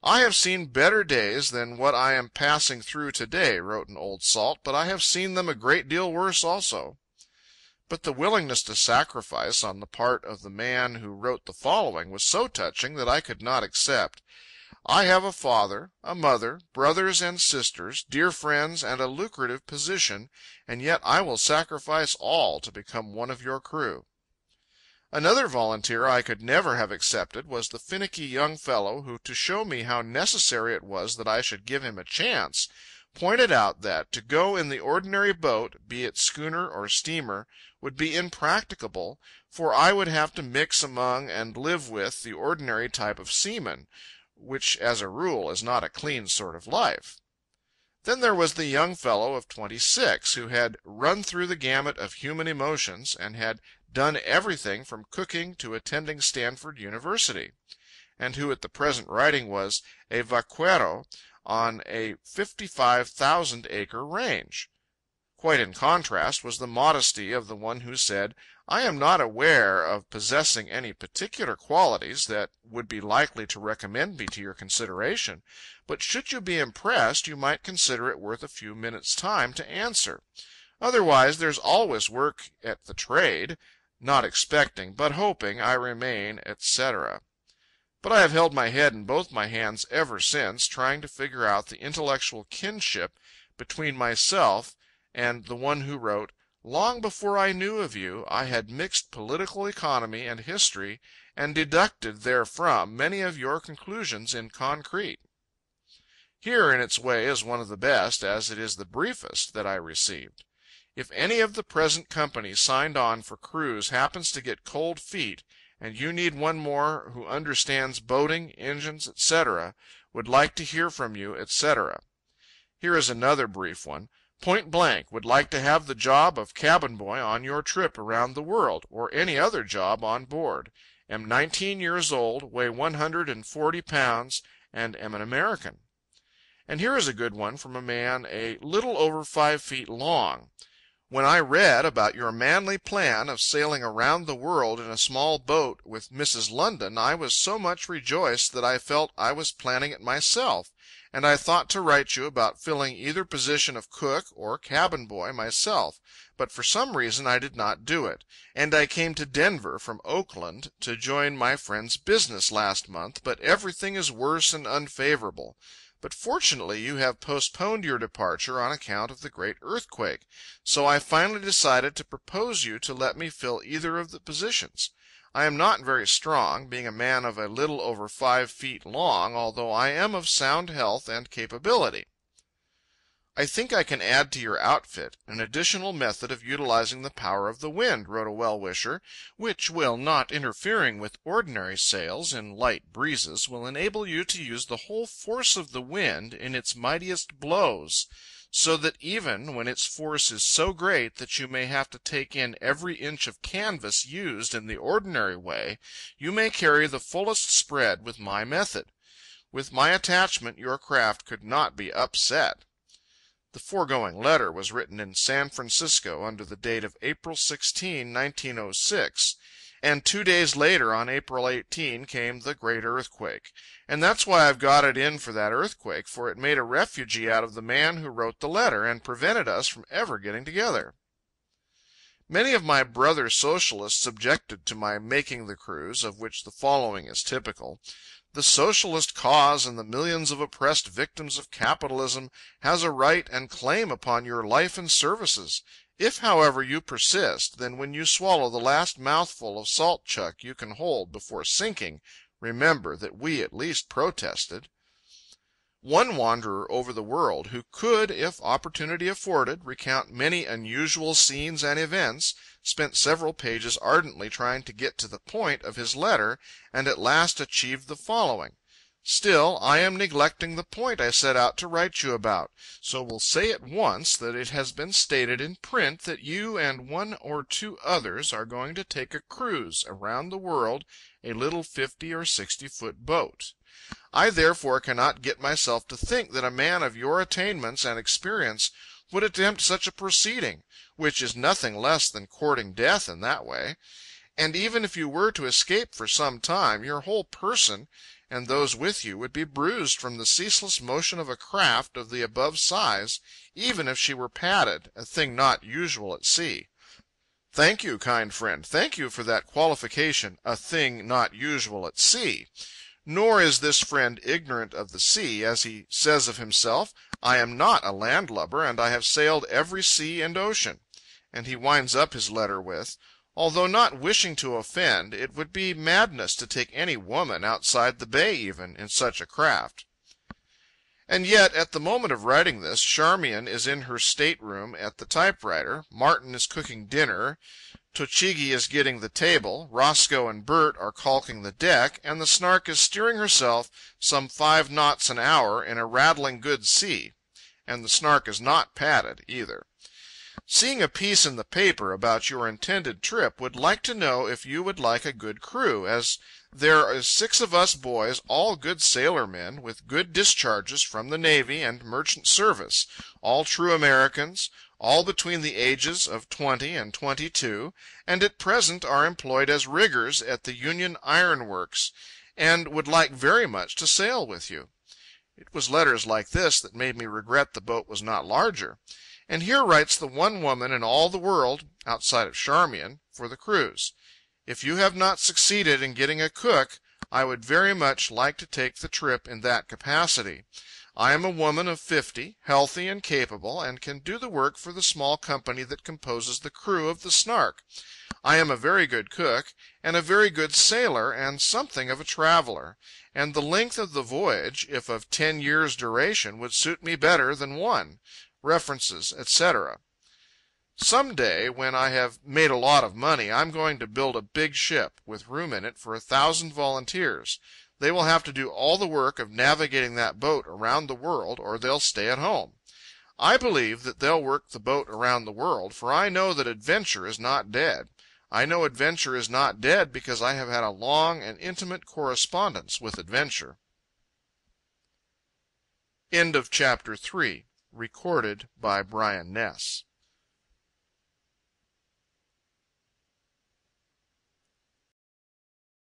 "I have seen better days than what I am passing through today," wrote an old salt, "but I have seen them a great deal worse also." But the willingness to sacrifice on the part of the man who wrote the following was so touching that I could not accept. "I have a father, a mother, brothers and sisters, dear friends, and a lucrative position, and yet I will sacrifice all to become one of your crew." Another volunteer I could never have accepted was the finicky young fellow who, to show me how necessary it was that I should give him a chance, pointed out that to go in the ordinary boat, be it schooner or steamer, would be impracticable, for I would have to mix among and live with the ordinary type of seamen, which as a rule is not a clean sort of life. Then there was the young fellow of 26, who had run through the gamut of human emotions, and had done everything from cooking to attending Stanford University, and who at the present writing was a vaquero on a 55,000-acre range. Quite in contrast was the modesty of the one who said, "I am not aware of possessing any particular qualities that would be likely to recommend me to your consideration, but should you be impressed, you might consider it worth a few minutes' time to answer. Otherwise, there's always work at the trade. Not expecting, but hoping, I remain, etc." But I have held my head in both my hands ever since, trying to figure out the intellectual kinship between myself and the one who wrote, "Long before I knew of you, I had mixed political economy and history, and deducted therefrom many of your conclusions in concrete." Here in its way is one of the best, as it is the briefest, that I received. If any of the present company signed on for cruise happens to get cold feet, and you need one more who understands boating, engines, etc., would like to hear from you, etc. Here is another brief one. Point blank, would like to have the job of cabin boy on your trip around the world, or any other job on board. Am 19 years old, weigh 140 pounds, and am an American. And here is a good one from a man a little over 5 feet long. When I read about your manly plan of sailing around the world in a small boat with Mrs. London, I was so much rejoiced that I felt I was planning it myself, and I thought to write you about filling either position of cook or cabin boy myself, but for some reason I did not do it, and I came to Denver from Oakland to join my friend's business last month, but everything is worse and unfavorable. But fortunately you have postponed your departure on account of the great earthquake, so I finally decided to propose you to let me fill either of the positions. I am not very strong, being a man of a little over 5 feet long, although I am of sound health and capability. "I think I can add to your outfit an additional method of utilizing the power of the wind," wrote a well-wisher, "which will, not interfering with ordinary sails in light breezes, will enable you to use the whole force of the wind in its mightiest blows, so that even when its force is so great that you may have to take in every inch of canvas used in the ordinary way, you may carry the fullest spread with my method. With my attachment your craft could not be upset." The foregoing letter was written in San Francisco under the date of April 16, 1906, and 2 days later, on April 18, came the great earthquake. And that's why I've got it in for that earthquake, for it made a refugee out of the man who wrote the letter, and prevented us from ever getting together. Many of my brother socialists objected to my making the cruise, of which the following is typical. "The socialist cause and the millions of oppressed victims of capitalism has a right and claim upon your life and services. If, however, you persist, then when you swallow the last mouthful of salt chuck you can hold before sinking, remember that we at least protested." One wanderer over the world, who could, if opportunity afforded, recount many unusual scenes and events, spent several pages ardently trying to get to the point of his letter, and at last achieved the following: "Still, I am neglecting the point I set out to write you about, so will say at once that it has been stated in print that you and 1 or 2 others are going to take a cruise around the world, a little 50 or 60-foot boat. I therefore cannot get myself to think that a man of your attainments and experience would attempt such a proceeding, which is nothing less than courting death in that way. And even if you were to escape for some time, your whole person and those with you would be bruised from the ceaseless motion of a craft of the above size, even if she were padded, a thing not usual at sea. Thank you, kind friend, thank you for that qualification, a thing not usual at sea. Nor is this friend ignorant of the sea, as he says of himself, I am not a landlubber, and I have sailed every sea and ocean. And he winds up his letter with, although not wishing to offend, it would be madness to take any woman outside the bay even, in such a craft. And yet, at the moment of writing this, Charmian is in her stateroom at the typewriter, Martin is cooking dinner, Tochigi is getting the table, Roscoe and Bert are caulking the deck, and the Snark is steering herself some 5 knots an hour in a rattling good sea. And the Snark is not padded, either. Seeing a piece in the paper about your intended trip, would like to know if you would like a good crew, as there is 6 of us boys, all good sailor men, with good discharges from the Navy and merchant service, all true Americans, all between the ages of 20 and 22, and at present are employed as riggers at the Union Iron Works, and would like very much to sail with you. It was letters like this that made me regret the boat was not larger. And here writes the one woman in all the world, outside of Charmian, for the cruise. If you have not succeeded in getting a cook, I would very much like to take the trip in that capacity. I am a woman of 50, healthy and capable, and can do the work for the small company that composes the crew of the Snark. I am a very good cook, and a very good sailor, and something of a traveler. And the length of the voyage, if of 10 years' duration, would suit me better than 1. References, etc. Some day, when I have made a lot of money, I'm going to build a big ship, with room in it for 1,000 volunteers. They will have to do all the work of navigating that boat around the world, or they'll stay at home. I believe that they'll work the boat around the world, for I know that adventure is not dead. I know adventure is not dead because I have had a long and intimate correspondence with adventure. End of chapter 3. Recorded by Brian Ness.